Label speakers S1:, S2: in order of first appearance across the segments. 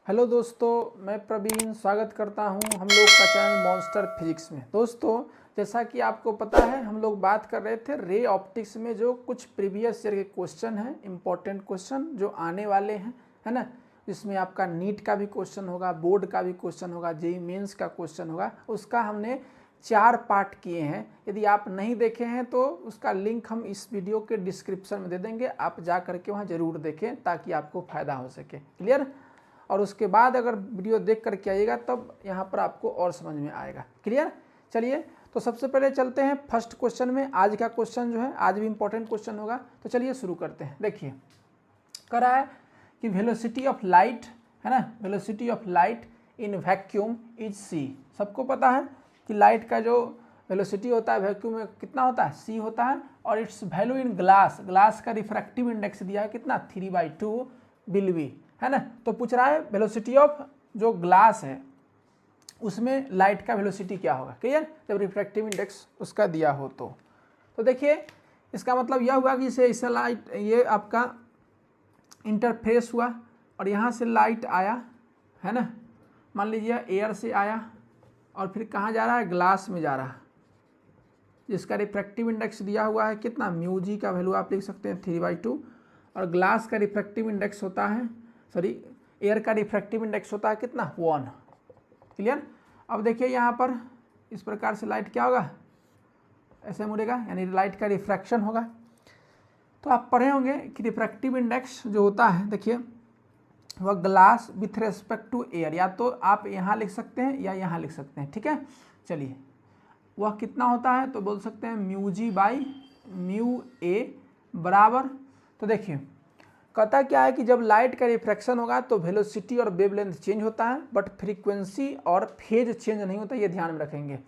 S1: Hello दोस्तों, मैं प्रवीण स्वागत करता हूं हम लोग का चैनल मॉन्स्टर फिजिक्स में। दोस्तों, जैसा कि आपको पता है, हम लोग बात कर रहे थे रे ऑप्टिक्स में जो कुछ प्रीवियस ईयर के क्वेश्चन हैं, इंपॉर्टेंट क्वेश्चन जो आने वाले हैं, है ना। जिसमें आपका नीट का भी क्वेश्चन होगा, बोर्ड का भी क्वेश्चन होगा, जेईई मेंस का क्वेश्चन होगा। उसका हमने 4 पार्ट किए हैं। यदि आप नहीं देखे हैं तो उसका लिंक हम इस वीडियो के डिस्क्रिप्शन में दे देंगे, आप जा करके वहाँ ज़रूर देखें ताकि आपको फ़ायदा हो सके। क्लियर? और उसके बाद अगर वीडियो देख करके आइएगा तब यहाँ पर आपको और समझ में आएगा। क्लियर? चलिए, तो सबसे पहले चलते हैं फर्स्ट क्वेश्चन में। आज का क्वेश्चन जो है, आज भी इंपॉर्टेंट क्वेश्चन होगा, तो चलिए शुरू करते हैं। देखिए, कह रहा है कि वेलोसिटी ऑफ लाइट, है ना, velocity of light in vacuum is c. सबको पता है कि लाइट का जो वेलोसिटी होता है वैक्यूम में कितना होता है, सी होता है। और it's value in glass, glass का रिफ्रैक्टिव इंडेक्स दिया है कितना, 3/2 बिल्वी, है ना। तो पूछ रहा है वेलोसिटी ऑफ जो ग्लास है उसमें लाइट का वेलोसिटी क्या होगा। क्लियर? जब रिफ्रैक्टिव इंडेक्स उसका दिया हो तो देखिए, इसका मतलब यह हुआ कि इसे लाइट, ये आपका इंटरफेस हुआ और यहाँ से लाइट आया, है ना। मान लीजिए एयर से आया और फिर कहाँ जा रहा है, ग्लास में जा रहा है, जिसका रिफ्रैक्टिव इंडेक्स दिया हुआ है कितना, म्यू जी का वैल्यू आप लिख सकते हैं 3/2। और ग्लास का रिफ्रैक्टिव इंडेक्स होता है, सॉरी, एयर का रिफ्रैक्टिव इंडेक्स होता है कितना, 1। क्लियर? अब देखिए यहाँ पर इस प्रकार से लाइट क्या होगा, ऐसे मुड़ेगा, यानी लाइट का रिफ्रैक्शन होगा। तो आप पढ़े होंगे कि रिफ्रैक्टिव इंडेक्स जो होता है, देखिए, वह glass with respect to air, या तो आप यहाँ लिख सकते हैं या यहाँ लिख सकते हैं। ठीक है, चलिए, वह कितना होता है तो बोल सकते हैं mu G by mu A बराबर। तो देखिए, कहता क्या है कि जब लाइट का रिफ्रैक्शन होगा तो वेलोसिटी और वेवलेंथ चेंज होता है, बट फ्रीक्वेंसी और फेज चेंज नहीं होता, ये ध्यान में रखेंगे।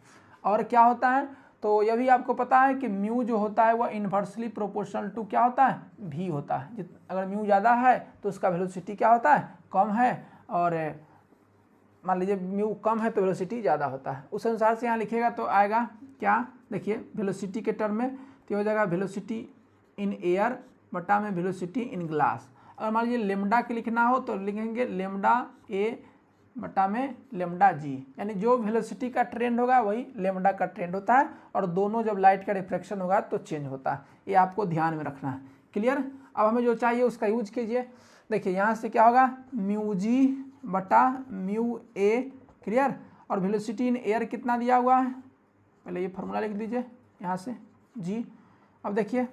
S1: और क्या होता है, तो यह भी आपको पता है कि म्यू जो होता है वह इन्वर्सली प्रोपोर्शनल टू क्या होता है, वी होता है। अगर म्यू ज़्यादा है तो उसका वेलोसिटी क्या होता है, कम है, और मान लीजिए म्यू कम है तो वेलोसिटी ज़्यादा होता है। उस अनुसार से यहाँ लिखेगा तो आएगा क्या, देखिए, वेलोसिटी के टर्म में तो हो जाएगा वेलोसिटी इन एयर बटा में वेलोसिटी इन ग्लास। अगर मान लीजिए लेमडा के लिखना हो तो लिखेंगे लेमडा ए बटा में लेमडा जी, यानी जो वेलोसिटी का ट्रेंड होगा वही लेमडा का ट्रेंड होता है, और दोनों जब लाइट का रिफ्रैक्शन होगा तो चेंज होता है। ये आपको ध्यान में रखना है। क्लियर? अब हमें जो चाहिए उसका यूज कीजिए। देखिए, यहाँ से क्या होगा, म्यू जी बटा म्यू ए। क्लियर? और वेलोसिटी इन एयर कितना दिया हुआ है, पहले ये फार्मूला लिख दीजिए यहाँ से, जी। अब देखिए,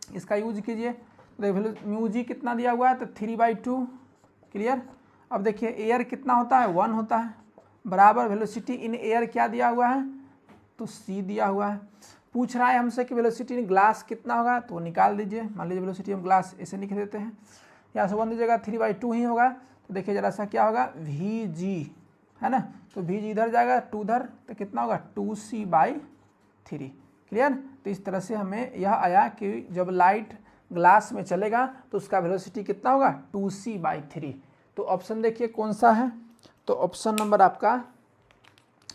S1: इसका यूज कीजिए, तो म्यू जी कितना दिया हुआ है, तो 3/2। क्लियर? अब देखिए, एयर कितना होता है, 1 होता है, बराबर वेलोसिटी इन एयर क्या दिया हुआ है, तो सी दिया हुआ है। पूछ रहा है हमसे कि वेलोसिटी इन ग्लास कितना होगा, तो निकाल दीजिए। मान लीजिए वेलोसिटी इन ग्लास ऐसे लिख देते हैं, यहाँ से 1 दीजिएगा, 3/2 ही होगा। तो देखिए जरा सा क्या होगा, वी जी, है ना, तो वी जी इधर जाएगा, 2 इधर, तो कितना होगा, 2c/3। क्लियर? तो इस तरह से हमें यह आया कि जब लाइट ग्लास में चलेगा तो उसका वेलोसिटी कितना होगा, 2c/3। तो ऑप्शन देखिए कौन सा है, तो ऑप्शन नंबर आपका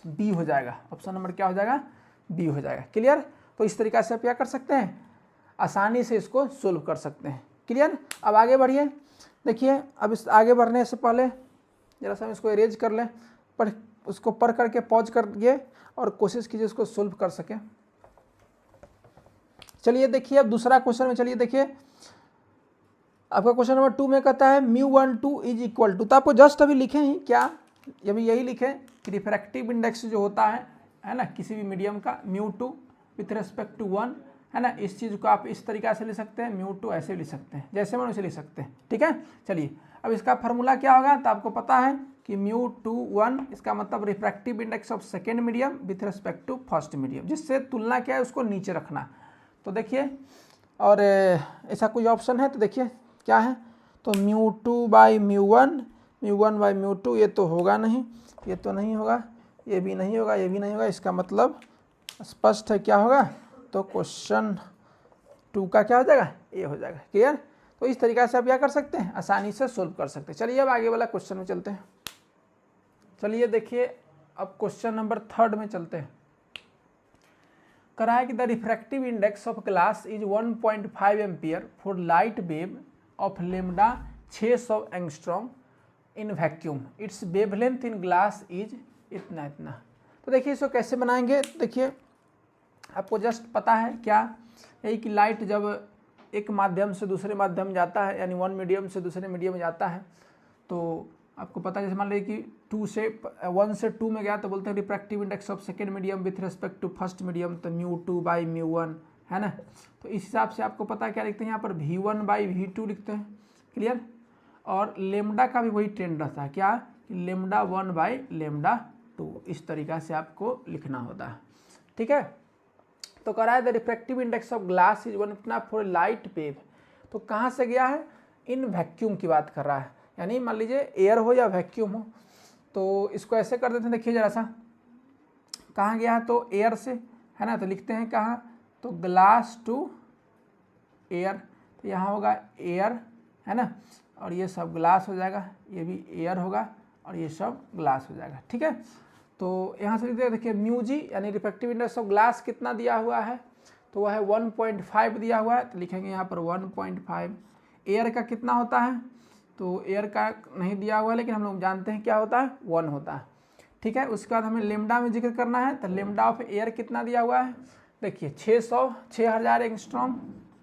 S1: बी हो जाएगा। ऑप्शन नंबर क्या हो जाएगा, बी हो जाएगा। क्लियर? तो इस तरीक़ा से आप क्या कर सकते हैं, आसानी से इसको सोल्व कर सकते हैं। क्लियर? अब आगे बढ़िए। देखिए, अब इस आगे बढ़ने से पहले जरा सा हम इसको इरेज कर लें, पर उसको पढ़ करके पॉज करिए और कोशिश कीजिए उसको सोल्व कर सकें। चलिए देखिए, अब दूसरा क्वेश्चन में चलिए देखिए, आपका क्वेश्चन नंबर 2 में कहता है μ12 इज इक्वल टू, तो आपको जस्ट अभी लिखे ही क्या, अभी यही लिखे कि रिफ्रैक्टिव इंडेक्स जो होता है ना, किसी भी मीडियम का, μ2 विथ रेस्पेक्ट टू 1, है ना। इस चीज़ को आप इस तरीक़ा से लिख सकते हैं, μ2 ऐसे लिख सकते हैं, जैसे मैं वैसे लिख सकते हैं। ठीक है, चलिए, अब इसका फार्मूला क्या होगा, तो आपको पता है कि μ21, इसका मतलब refractive index of second medium with respect to first medium, जिससे तुलना क्या है उसको नीचे रखना। तो देखिए, और ऐसा कोई ऑप्शन है तो देखिए क्या है, तो μ2/μ1, μ1/μ2, ये तो होगा नहीं, ये तो नहीं होगा, ये भी नहीं होगा, ये भी नहीं होगा। इसका मतलब स्पष्ट है क्या होगा, तो क्वेश्चन 2 का क्या हो जाएगा, ये हो जाएगा। क्लियर? तो इस तरीक़ा से आप क्या कर सकते हैं, आसानी से सोल्व कर सकते हैं। चलिए, अब आगे वाला क्वेश्चन में चलते हैं। चलिए देखिए, अब क्वेश्चन नंबर 3 में चलते हैं। कह रहा है कि the refractive index of glass is 1.5 ampere for light wave of lambda 600 angstrom in vacuum, it's wavelength in glass is इतना इतना। तो देखिए इसको कैसे बनाएंगे, देखिए आपको जस्ट पता है क्या, यही कि लाइट जब एक माध्यम से दूसरे माध्यम जाता है, यानी वन मीडियम से दूसरे मीडियम में जाता है, तो आपको पता है जैसे मान लीजिए कि 1 से 2 में गया तो बोलते हैं refractive index of second medium with respect to first medium, तो μ2/μ1 है ना। तो इस हिसाब से आपको पता है क्या लिखते हैं यहाँ पर v1/v2 लिखते हैं, क्लियर। और लेमडा का भी वही ट्रेंड रहता है क्या, λ1/λ2, इस तरीक़ा से आपको लिखना होता है, ठीक है। तो कह रहा है the refractive index of glass is 1 इतना फॉर लाइट वेव, तो कहाँ से गया है, इन वैक्यूम की बात कर रहा है, यानी मान लीजिए एयर हो या वैक्यूम हो। तो इसको ऐसे कर देते हैं, देखिए जरा सा, कहाँ गया है, तो एयर से है ना, तो लिखते हैं कहाँ, तो ग्लास टू एयर, तो यहाँ होगा एयर है ना, और ये सब ग्लास हो जाएगा, ये भी एयर होगा और ये सब ग्लास हो जाएगा, ठीक है। तो यहाँ से लिखते हैं, देखिए μg यानी रिफ्रैक्टिव इंडेक्स ऑफ ग्लास कितना दिया हुआ है, तो वह है 1.5 दिया हुआ है, तो लिखेंगे यहाँ पर 1.5। एयर का कितना होता है, तो एयर का नहीं दिया हुआ है, लेकिन हम लोग जानते हैं क्या होता है, 1 होता है, ठीक है। उसके बाद हमें लेमडा में जिक्र करना है, तो लेमडा ऑफ एयर कितना दिया हुआ है, देखिए 6000 एंगस्ट्रॉम,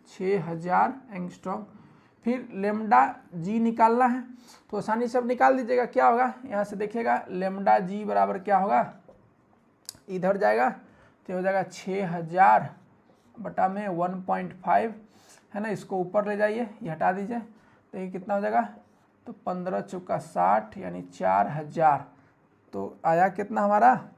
S1: 6000 एंगस्ट्रॉम। फिर लेमडा जी निकालना है, तो आसानी से अब निकाल दीजिएगा, क्या होगा, यहाँ से देखिएगा लेमडा जी बराबर क्या होगा, इधर जाएगा तो हो जाएगा 6000 बटा में 1.5 है ना, इसको ऊपर ले जाइए, ये हटा दीजिए, तो ये कितना हो जाएगा, तो 15 चौका 60 यानी 4000, तो आया कितना हमारा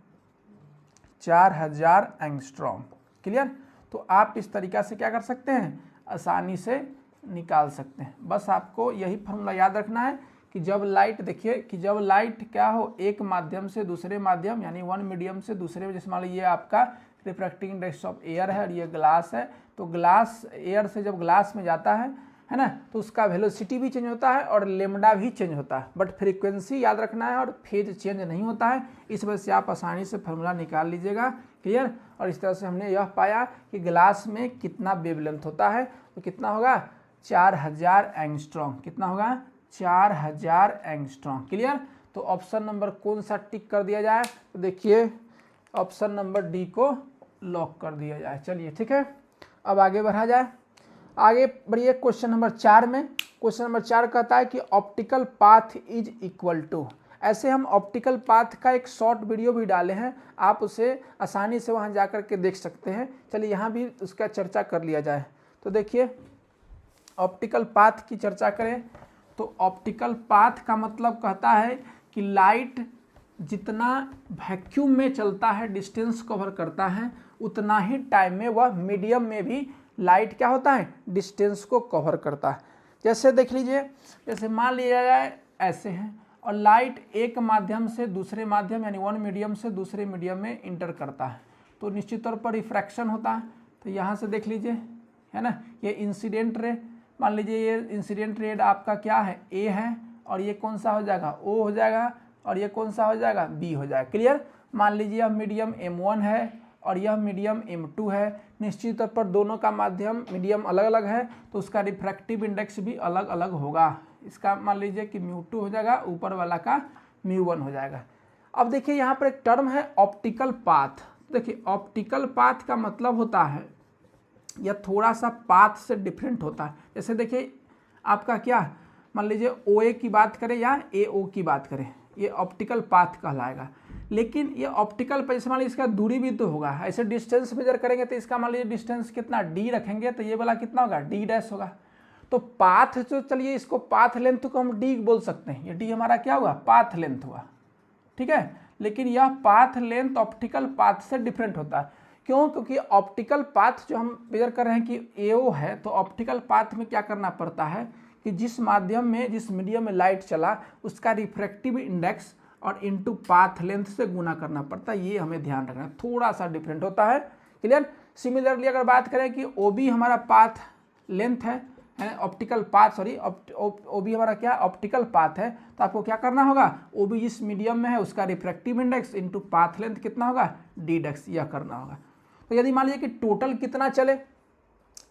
S1: 4000 एंगस्ट्रॉम, क्लियर। तो आप इस तरीक़ा से क्या कर सकते हैं, आसानी से निकाल सकते हैं। बस आपको यही फॉर्मूला याद रखना है कि जब लाइट, देखिए कि जब लाइट क्या हो, एक माध्यम से दूसरे माध्यम यानी वन मीडियम से दूसरे में, जैसे मान लीजिए आपका रिफ्रैक्टिंग इंडेक्स ऑफ एयर है और ये ग्लास है, तो ग्लास एयर से जब ग्लास में जाता है ना, तो उसका वेलोसिटी भी चेंज होता है और लेमडा भी चेंज होता है, बट फ्रीक्वेंसी याद रखना है और फेज चेंज नहीं होता है। इस वजह से आप आसानी से फार्मूला निकाल लीजिएगा, क्लियर। और इस तरह से हमने यह पाया कि ग्लास में कितना वेवलेंथ होता है, तो कितना होगा 4000 एंगस्ट्रॉम, कितना होगा 4000 एंगस्ट्रॉम, क्लियर। तो ऑप्शन नंबर कौन सा टिक कर दिया जाए, तो देखिए ऑप्शन नंबर डी को लॉक कर दिया जाए। चलिए ठीक है, अब आगे बढ़ा जाए, आगे बढ़िए क्वेश्चन नंबर 4 में। क्वेश्चन नंबर 4 कहता है कि optical path is equal to, ऐसे हम ऑप्टिकल पाथ का एक शॉर्ट वीडियो भी डाले हैं, आप उसे आसानी से वहां जाकर के देख सकते हैं। चलिए यहाँ भी उसका चर्चा कर लिया जाए। तो देखिए ऑप्टिकल पाथ की चर्चा करें तो ऑप्टिकल पाथ का मतलब कहता है कि लाइट जितना वैक्यूम में चलता है, डिस्टेंस कवर करता है, उतना ही टाइम में वह मीडियम में भी लाइट क्या होता है, डिस्टेंस को कवर करता है। जैसे देख लीजिए, जैसे मान लिया जाए ऐसे हैं और लाइट एक माध्यम से दूसरे माध्यम यानी वन मीडियम से दूसरे मीडियम में इंटर करता है, तो निश्चित तौर पर रिफ्रैक्शन होता है। तो यहाँ से देख लीजिए है ना, ये इंसिडेंट रे, मान लीजिए ये इंसिडेंट रे आपका क्या है, ए है, और ये कौन सा हो जाएगा, ओ हो जाएगा, और ये कौन सा हो जाएगा, बी हो जाएगा, क्लियर। मान लीजिए यह मीडियम M1 है और यह मीडियम M2 है, निश्चित तौर पर दोनों का माध्यम मीडियम अलग अलग है, तो उसका रिफ्रैक्टिव इंडेक्स भी अलग अलग होगा। इसका मान लीजिए कि μ2 हो जाएगा, ऊपर वाला का μ1 हो जाएगा। अब देखिए यहाँ पर एक टर्म है ऑप्टिकल पाथ। देखिए ऑप्टिकल पाथ का मतलब होता है यह थोड़ा सा पाथ से डिफरेंट होता है। जैसे देखिए आपका क्या, मान लीजिए OA की बात करें या AO की बात करें, ये ऑप्टिकल पाथ कहलाएगा। लेकिन ये ऑप्टिकल पर जैसे मान लीजिए इसका दूरी भी तो होगा, ऐसे डिस्टेंस मेजर करेंगे तो इसका मान लीजिए डिस्टेंस कितना d रखेंगे तो ये वाला कितना होगा, d' होगा। तो पाथ जो, चलिए इसको पाथ लेंथ को हम d बोल सकते हैं, ये d हमारा क्या हुआ, पाथ लेंथ हुआ, ठीक है। लेकिन यह पाथ लेंथ ऑप्टिकल पाथ से डिफरेंट होता है। क्यों, क्योंकि ऑप्टिकल पाथ जो हम मेजर कर रहे हैं कि AO है, तो ऑप्टिकल पाथ में क्या करना पड़ता है कि जिस माध्यम में, जिस मीडियम में लाइट चला, उसका रिफ्रैक्टिव इंडेक्स और इनटू पाथ लेंथ से गुना करना पड़ता है। ये हमें ध्यान रखना है, थोड़ा सा डिफरेंट होता है, क्लियर। सिमिलरली अगर बात करें कि OB हमारा पाथ लेंथ है, ऑप्टिकल पाथ, सॉरी OB हमारा क्या, ऑप्टिकल पाथ है, तो आपको क्या करना होगा, OB जिस मीडियम में है उसका refractive index into path length कितना होगा, d', यह करना होगा। तो यदि मान लीजिए कि टोटल कितना चले,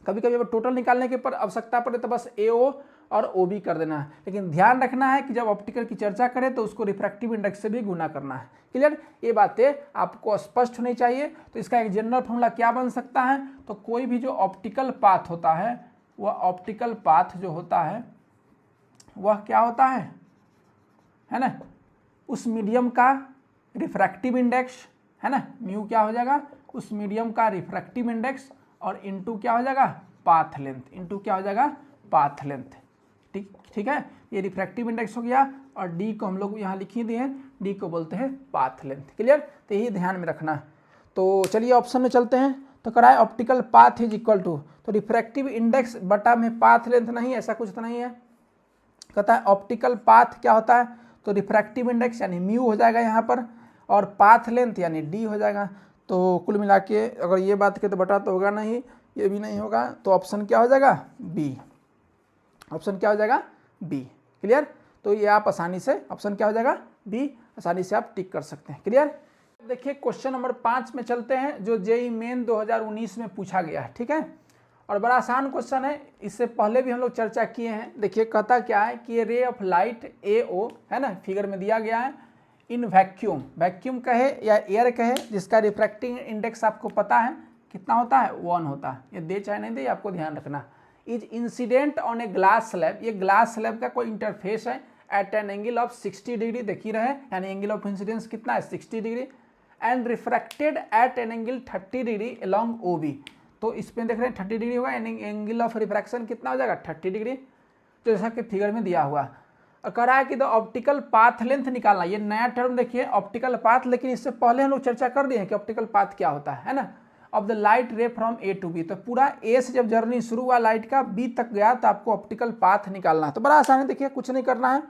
S1: कभी कभी अब टोटल निकालने के पर आवश्यकता पड़े तो बस AO और ओ बी कर देना है। लेकिन ध्यान रखना है कि जब ऑप्टिकल की चर्चा करें तो उसको रिफ्रैक्टिव इंडेक्स से भी गुना करना है। क्लियर, ये बातें आपको स्पष्ट होनी चाहिए। तो इसका एक जनरल फॉर्मूला क्या बन सकता है, तो कोई भी जो ऑप्टिकल पाथ होता है वह ऑप्टिकल पाथ जो होता है वह क्या होता है ना, उस मीडियम का रिफ्रैक्टिव इंडेक्स है ना, म्यू क्या हो जाएगा, उस मीडियम का रिफ्रैक्टिव इंडेक्स और इनटू क्या हो जाएगा, पाथ लेंथ, इनटू क्या हो जाएगा, पाथ लेंथ। ठीक है, ये रिफ्रैक्टिव इंडेक्स हो गया और डी को हम लोग यहाँ लिख ही दिए हैं, डी को बोलते हैं पाथ लेंथ। क्लियर, तो यही ध्यान में रखना है। तो चलिए ऑप्शन में चलते हैं। तो कराए optical path is equal to, तो रिफ्रैक्टिव इंडेक्स बटा में पाथ लेंथ नहीं, ऐसा कुछ तो नहीं है। कहता है ऑप्टिकल पाथ क्या होता है, तो रिफ्रैक्टिव इंडेक्स यानी म्यू हो जाएगा यहाँ पर, और पाथ लेंथ यानी डी हो जाएगा। तो कुल मिला के अगर ये बात करें तो बटा तो होगा नहीं, ये भी नहीं होगा, तो ऑप्शन क्या हो जाएगा, बी। ऑप्शन क्या हो जाएगा, बी। क्लियर, तो ये आप आसानी से ऑप्शन क्या हो जाएगा, बी, आसानी से आप टिक कर सकते हैं। क्लियर, देखिए क्वेश्चन नंबर 5 में चलते हैं, जो जेईई मेन 2019 में पूछा गया है। ठीक है, और बड़ा आसान क्वेश्चन है, इससे पहले भी हम लोग चर्चा किए हैं। देखिए कहता क्या है कि ये रे ऑफ लाइट AO है ना, फिगर में दिया गया है, इन वैक्यूम, वैक्यूम कहे या एयर कहे, जिसका रिफ्रैक्टिंग इंडेक्स आपको पता है कितना होता है, 1 होता है। ये दे चाहे नहीं दे, आपको ध्यान रखना। Is incident on a glass slab, ये ग्लास स्लैब का कोई इंटरफेस है at an angle of 60 degree, देखिए रहे, यानी एंगल ऑफ इंसिडेंस कितना है, 60 degree, and refracted at an angle 30 degree along OB। तो इसमें देख रहे हैं 30 डिग्री होगा, यानी एंगल ऑफ रिफ्रैक्शन कितना हो जाएगा, 30 डिग्री, तो जैसा कि फिगर में दिया हुआ। और कह रहा है कि द ऑप्टिकल पाथ लेंथ निकालना, ये नया टर्म देखिए ऑप्टिकल पाथ, लेकिन इससे पहले हम लोग चर्चा कर दिए हैं कि ऑप्टिकल पाथ क्या होता है ना, ऑफ द लाइट रे फ्रॉम A to B। तो पूरा A से जब जर्नी शुरू हुआ लाइट का, B तक गया, तो आपको ऑप्टिकल पाथ निकालना है। तो बड़ा आसान है, देखिए कुछ नहीं करना है,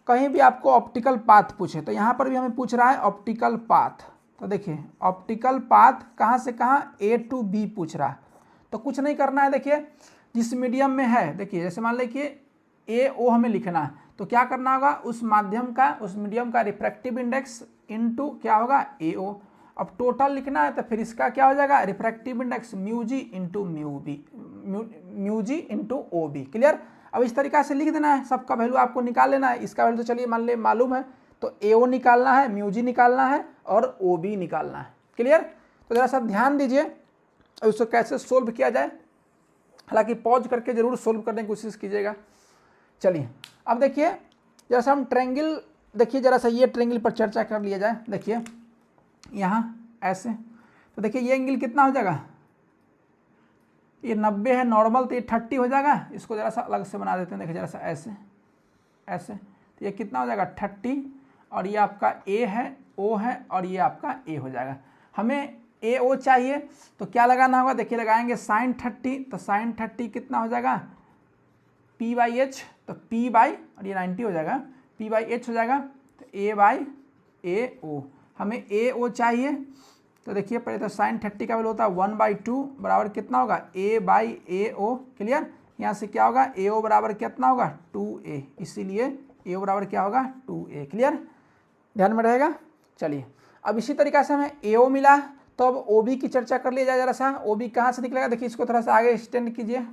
S1: कहीं भी आपको ऑप्टिकल पाथ पूछे, तो यहाँ पर भी हमें पूछ रहा है ऑप्टिकल पाथ। तो देखिए ऑप्टिकल पाथ कहाँ से कहाँ, A to B पूछ रहा है, तो कुछ नहीं करना है। देखिए जिस मीडियम में है, देखिए जैसे मान लीजिए AO हमें लिखना है, तो क्या करना होगा, उस माध्यम का, उस मीडियम का रिफ्रैक्टिव इंडेक्स इनटू क्या होगा, AO। अब टोटल लिखना है तो फिर इसका क्या हो जाएगा, refractive index mu G into OB। Clear, अब इस तरीका से लिख देना है, सबका वैल्यू आपको निकाल लेना है। इसका वैल्यू तो चलिए मान ले मालूम है, तो AO निकालना है, म्यू जी निकालना है और OB निकालना है। क्लियर, तो जरा सा ध्यान दीजिए अब इसको कैसे सोल्व किया जाए, हालांकि पॉज करके जरूर सोल्व करने की कोशिश कीजिएगा। चलिए अब देखिए जरा सा हम ट्रायंगल, देखिए जरा सा ये ट्रायंगल पर चर्चा कर लिया जाए। देखिए यहाँ ऐसे, तो देखिए ये एंगल कितना हो जाएगा, ये 90 है नॉर्मल, तो ये 30 हो जाएगा। इसको जरा सा अलग से बना देते हैं, देखिए जरा सा ऐसे ऐसे, तो ये कितना हो जाएगा 30, और ये आपका A है, O है, और ये आपका A हो जाएगा। हमें AO चाहिए, तो क्या लगाना होगा, देखिए लगाएंगे sin 30, तो sin 30 कितना हो जाएगा, P/H, तो P बाई, और ये 90 हो जाएगा, P/H हो जाएगा, तो A/AO। हमें AO चाहिए, तो देखिए पहले तो sin 30 का वैल्यू होता है 1/2 बराबर कितना होगा, A/AO। क्लियर, यहाँ से क्या होगा, AO बराबर कितना होगा, 2A, इसीलिए AO बराबर क्या होगा, 2A। क्लियर, ध्यान में रहेगा। चलिए अब इसी तरीका से हमें AO मिला, तो अब OB की चर्चा कर लिया जाए जरा सा। OB कहाँ से निकलेगा, देखिए इसको थोड़ा सा आगे एक्सटेंड कीजिए,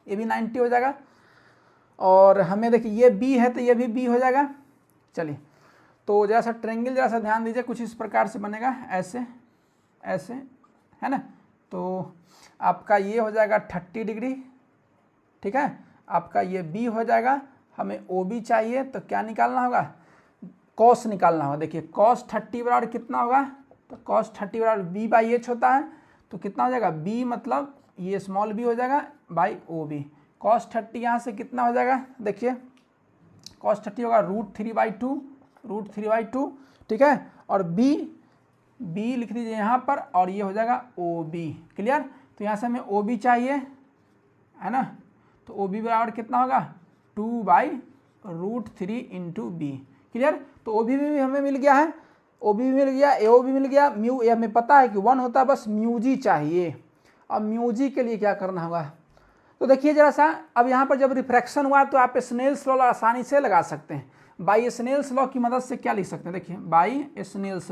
S1: ये भी 90 हो जाएगा, और हमें देखिए ये B है तो ये भी B हो जाएगा। चलिए तो जरा सा ट्रायंगल जरा सा ध्यान दीजिए, कुछ इस प्रकार से बनेगा, ऐसे ऐसे है ना, तो आपका ये हो जाएगा 30 डिग्री। ठीक है, आपका ये B हो जाएगा। हमें OB चाहिए, तो क्या निकालना होगा, कॉस निकालना होगा। देखिए कॉस 30 बराबर कितना होगा, तो कॉस 30 बराबर B/H होता है, तो कितना हो जाएगा, B मतलब ये स्मॉल b हो जाएगा बाई OB। कॉस 30 यहाँ से कितना हो जाएगा, देखिए कॉस 30 होगा √3/2। ठीक है, और B लिख दीजिए यहाँ पर, और ये हो जाएगा OB। क्लियर, तो यहाँ से हमें OB चाहिए है ना, तो OB बराबर कितना होगा, 2/√3 इंटू B। क्लियर, तो OB भी हमें मिल गया है, OB भी मिल गया, AO भी मिल गया। म्यू ये हमें पता है कि 1 होता है, बस म्यू जी चाहिए। अब म्यू जी के लिए क्या करना होगा, तो देखिए जरा सा, अब यहाँ पर जब रिफ्रैक्शन हुआ तो आप स्नेल्स लॉ आसानी से लगा सकते हैं। बाई स्नेल्स लॉ की मदद से क्या लिख सकते हैं, देखिए बाई स्नेल्स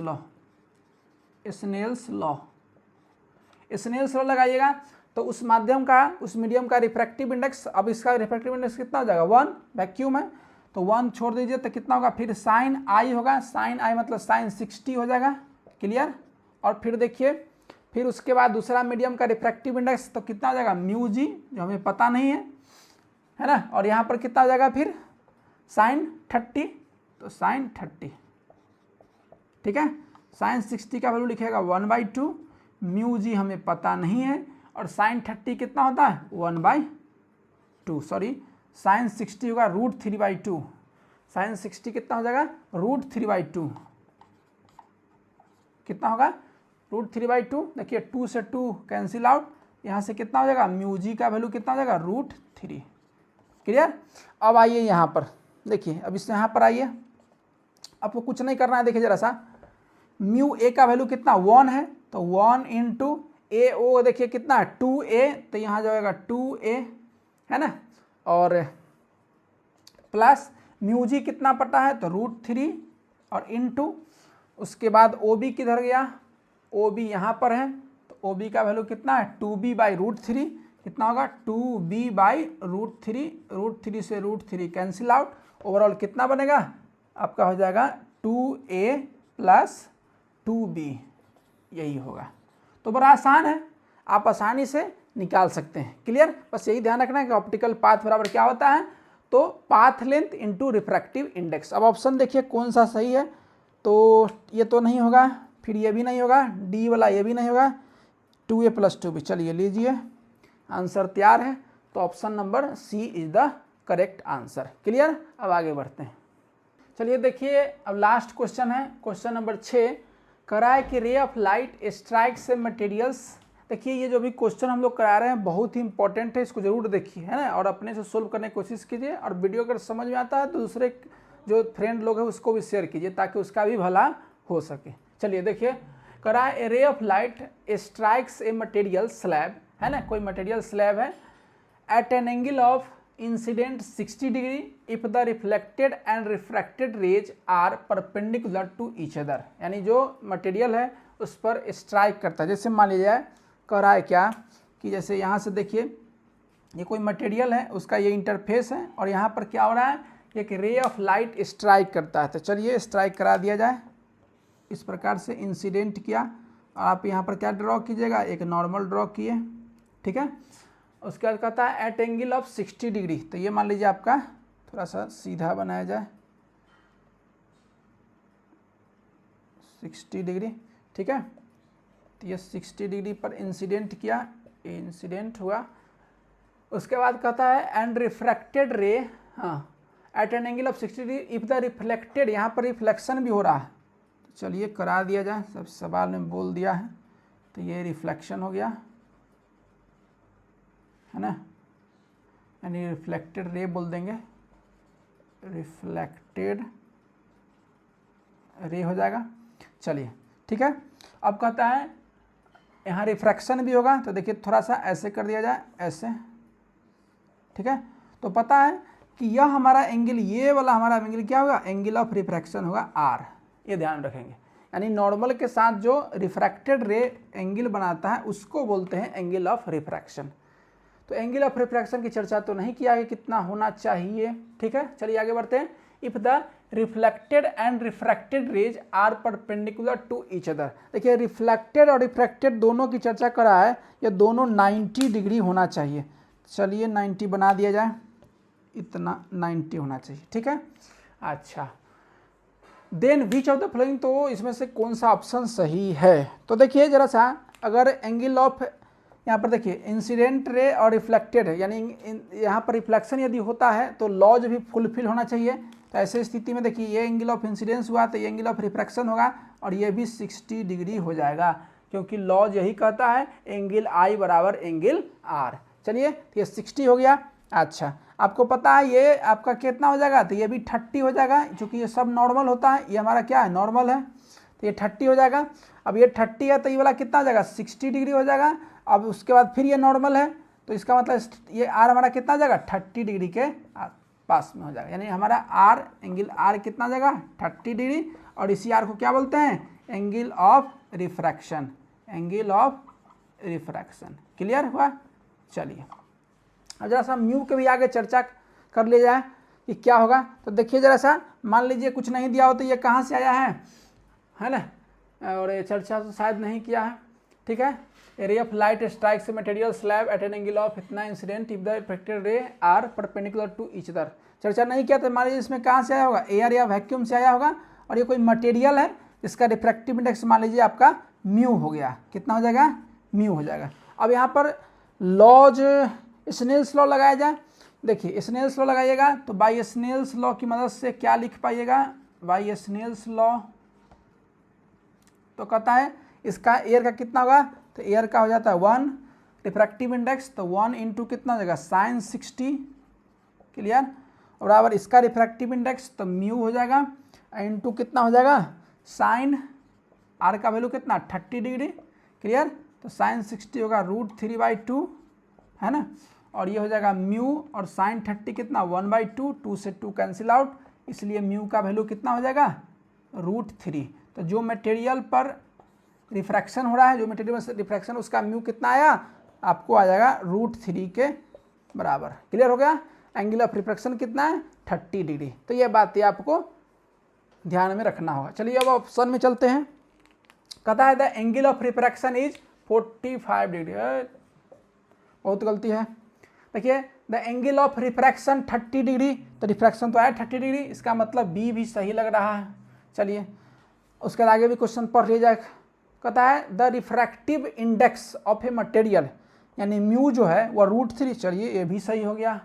S1: लॉ लगाइएगा, तो उस माध्यम का, उस मीडियम का रिफ्रैक्टिव इंडेक्स, अब इसका रिफ्रैक्टिव इंडेक्स कितना हो जाएगा 1, वैक्यूम है तो 1 छोड़ दीजिए तो कितना होगा, फिर साइन आई होगा, साइन आई मतलब साइन 60 हो जाएगा, क्लियर। और फिर देखिए, फिर उसके बाद दूसरा मीडियम का रिफ्रैक्टिव इंडेक्स तो कितना हो जाएगा म्यू जी, जो हमें पता नहीं है ना। और यहाँ पर कितना हो जाएगा फिर साइन 30, तो साइन 30, ठीक है। साइन 60 का वैल्यू लिखेगा 1/2, म्यू जी हमें पता नहीं है, और साइन 30 कितना होता है 1/2, सॉरी साइन 60 होगा √3/2, साइन 60 कितना हो जाएगा √3/2, कितना होगा √3/2। देखिए 2 से 2 कैंसिल आउट, यहाँ से कितना हो जाएगा म्यू जी का वैल्यू कितना हो जाएगा √3, क्लियर। अब आइए यहाँ पर देखिए, अब इस यहाँ पर आइए, आपको कुछ नहीं करना है, देखिए जरा सा, म्यू ए का वैल्यू कितना 1 है, तो 1 इंटू ए ओ देखिए कितना 2a, तो यहाँ जाएगा 2a, है ना, और प्लस म्यू जी कितना पता है तो √3, और इंटू उसके बाद ओ बी किधर गया, ओ बी यहाँ पर है, तो ओ बी का वैल्यू कितना है 2b/√3, कितना होगा 2b/√3, √3 से √3 कैंसिल आउट, ओवरऑल कितना बनेगा आपका हो जाएगा 2a + 2b, यही होगा। तो बड़ा आसान है, आप आसानी से निकाल सकते हैं, क्लियर। बस यही ध्यान रखना है कि ऑप्टिकल पाथ बराबर क्या होता है, तो path length into refractive index. अब ऑप्शन देखिए कौन सा सही है, तो ये तो नहीं होगा, फिर ये भी नहीं होगा, डी वाला ये भी नहीं होगा, 2a + 2b। चलिए लीजिए, आंसर तैयार है, तो option number c is the correct answer, clear. अब आगे बढ़ते हैं, चलिए देखिए, अब लास्ट क्वेश्चन है, क्वेश्चन नंबर 6, करा है कि रे ऑफ लाइट स्ट्राइक से मटेरियल्स। देखिए ये जो भी क्वेश्चन हम लोग करा रहे हैं बहुत ही इंपॉर्टेंट है, इसको जरूर देखिए, है ना, और अपने से सोल्व करने की कोशिश कीजिए, और वीडियो अगर समझ में आता है तो दूसरे जो फ्रेंड लोग हैं उसको भी शेयर कीजिए ताकि उसका भी भला हो सके। चलिए देखिए, करा है a ray of light strikes a material slab, है ना, कोई मटेरियल स्लैब है, at an angle of incident 60 degree if the reflected and refracted rays are perpendicular to each other. यानी जो मटेरियल है उस पर स्ट्राइक करता है, जैसे मान लीजिए कह रहा है क्या कि जैसे यहाँ से देखिए ये कोई मटेरियल है, उसका ये इंटरफेस है, और यहाँ पर क्या हो रहा है, एक रे ऑफ लाइट स्ट्राइक करता है। तो चलिए स्ट्राइक करा दिया जाए, इस प्रकार से इंसिडेंट किया, और आप यहाँ पर क्या ड्रॉ कीजिएगा, एक नॉर्मल ड्रॉ किए, ठीक है। उसके बाद कहता है एट एंगल ऑफ 60 डिग्री, तो ये मान लीजिए आपका थोड़ा सा सीधा बनाया जाए, 60 डिग्री, ठीक है। तो ये 60 डिग्री पर इंसिडेंट किया, ये इंसिडेंट हुआ। उसके बाद कहता है एंड रिफ्रैक्टेड रे, हाँ, at an angle of 60 degree if the reflected, यहाँ पर रिफ्लेक्शन भी हो रहा है, तो चलिए करा दिया जाए, सब सवाल में बोल दिया है, तो ये रिफ्लेक्शन हो गया, है ना, यानी रिफ्लेक्टेड रे बोल देंगे, रिफ्लेक्टेड रे हो जाएगा। चलिए ठीक है, अब कहता है यहाँ रिफ्रैक्शन भी होगा, तो देखिए थोड़ा सा ऐसे कर दिया जाए, ऐसे, ठीक है। तो पता है कि यह हमारा एंगल, ये वाला हमारा एंगल क्या होगा, एंगल ऑफ रिफ्रैक्शन होगा आर, ये ध्यान रखेंगे। यानी नॉर्मल के साथ जो रिफ्रैक्टेड रे एंगल बनाता है उसको बोलते हैं एंगल ऑफ रिफ्रैक्शन। तो एंगल ऑफ रिफ्रैक्शन की चर्चा तो नहीं किया है कितना होना चाहिए, ठीक है। चलिए आगे बढ़ते हैं। If the reflected and refracted rays are perpendicular to each other, देखिए रिफ्लेक्टेड और रिफ्रैक्टेड दोनों की चर्चा करा है, ये दोनों 90 डिग्री होना चाहिए। चलिए 90 बना दिया जाए, इतना 90 होना चाहिए, ठीक है। अच्छा, then which of the following, तो इसमें से कौन सा ऑप्शन सही है, तो देखिए जरा सा, अगर एंगल ऑफ, यहाँ पर देखिए इंसिडेंट रे और रिफ्लेक्टेड है, यानी यहाँ पर रिफ्लेक्शन यदि होता है तो लॉज भी फुलफिल होना चाहिए। तो ऐसे स्थिति में देखिए ये एंगल ऑफ इंसिडेंस हुआ तो ये एंगल ऑफ रिफ्रैक्शन होगा, और ये भी 60 डिग्री हो जाएगा, क्योंकि लॉज यही कहता है एंगल आई बराबर एंगल आर। चलिए तो ये 60 हो गया। अच्छा, आपको पता है ये आपका कितना हो जाएगा, तो ये भी 30 हो जाएगा, क्योंकि ये सब नॉर्मल होता है, ये हमारा क्या है, नॉर्मल है, तो ये 30 हो जाएगा। अब ये 30 है तो ये वाला कितना हो जाएगा, 60 डिग्री हो जाएगा। अब उसके बाद फिर ये नॉर्मल है, तो इसका मतलब ये आर हमारा कितना हो जाएगा, 30 डिग्री के पास में हो जाएगा, यानी हमारा आर, एंगल आर कितना हो जाएगा, 30 डिग्री। और इसी आर को क्या बोलते हैं, angle of refraction, angle of refraction. Clear हुआ। चलिए अब जरा सा म्यू के भी आगे चर्चा कर लिया जाए कि क्या होगा। तो देखिए जरा सा, मान लीजिए कुछ नहीं दिया हो तो ये कहाँ से आया है ना, और ये चर्चा तो शायद नहीं किया है, ठीक है। Area of light strikes material slab at an angle of इतना incident if the reflected ray are perpendicular to each other. चर्चा नहीं किया तो मान लीजिए इसमें कहाँ से आया होगा, एयर या वैक्यूम से आया होगा, और ये कोई मटेरियल है, इसका रिफ्रैक्टिव इंडेक्स मान लीजिए आपका म्यू हो गया। कितना हो जाएगा, म्यू हो जाएगा। अब यहाँ पर लॉज स्नेल्स लॉ लगाया जाए। देखिए स्नेल्स लॉ लगाइएगा तो बाय स्नेल्स लॉ की मदद से क्या लिख पाइएगा, बाय स्नेल्स लॉ तो कहता है इसका एयर का कितना होगा, तो एयर का हो जाता है 1, रिफ्रैक्टिव इंडेक्स तो 1 इंटू कितना हो जाएगा sin 60, क्लियर, और बराबर इसका रिफ्रैक्टिव इंडेक्स तो म्यू हो जाएगा इंटू कितना हो जाएगा साइन, आर का वैल्यू कितना 30 डिग्री, क्लियर, तो sin 60 होगा √3/2 है ना, और ये हो जाएगा म्यू, और sin 30 कितना 1/2, 2 से 2 कैंसिल आउट, इसलिए म्यू का वैल्यू कितना हो जाएगा √3। तो जो मटेरियल पर रिफ्रैक्शन हो रहा है, जो मटेरियल में रिफ्रैक्शन उसका म्यू कितना आया, आपको आ जाएगा √3 के बराबर। क्लियर हो गया। एंगल ऑफ रिफ्रैक्शन कितना है 30 डिग्री। तो ये बात आपको ध्यान में रखना होगा। चलिए अब ऑप्शन में चलते हैं। कहता है the angle of refraction is 45 degree. बहुत गलती है। देखिए the angle of refraction 30 degree, तो रिफ्रैक्शन तो आया 30 डिग्री, इसका मतलब बी भी सही लग रहा है। चलिए उसके बाद आगे भी क्वेश्चन पढ़ लिया जाए। कहता है the refractive index of a material, यानी म्यू जो है वह √3। चलिए ये भी सही हो गया।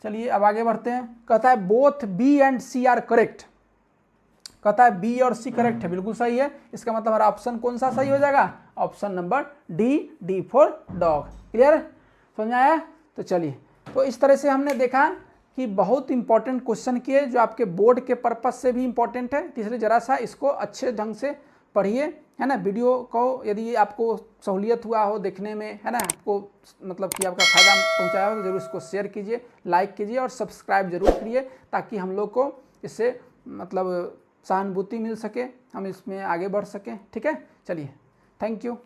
S1: चलिए अब आगे बढ़ते हैं। कहता है both b and c are correct. कहता है बी और सी करेक्ट है, बिल्कुल सही है। इसका मतलब हमारा ऑप्शन कौन सा सही हो जाएगा, option number D for dog. Clear, समझ आया। तो चलिए, तो इस तरह से हमने देखा कि बहुत इंपॉर्टेंट क्वेश्चन किए जो आपके बोर्ड के पर्पज से भी इंपॉर्टेंट है। तीसरे जरा सा इसको अच्छे ढंग से पढ़िए, है ना। वीडियो को यदि आपको सहूलियत हुआ हो देखने में, है ना, आपको मतलब कि आपका फ़ायदा पहुंचाया हो तो जरूर इसको शेयर कीजिए, लाइक कीजिए और सब्सक्राइब जरूर करिए, ताकि हम लोग को इससे मतलब सहानुभूति मिल सके, हम इसमें आगे बढ़ सकें। ठीक है, चलिए, थैंक यू।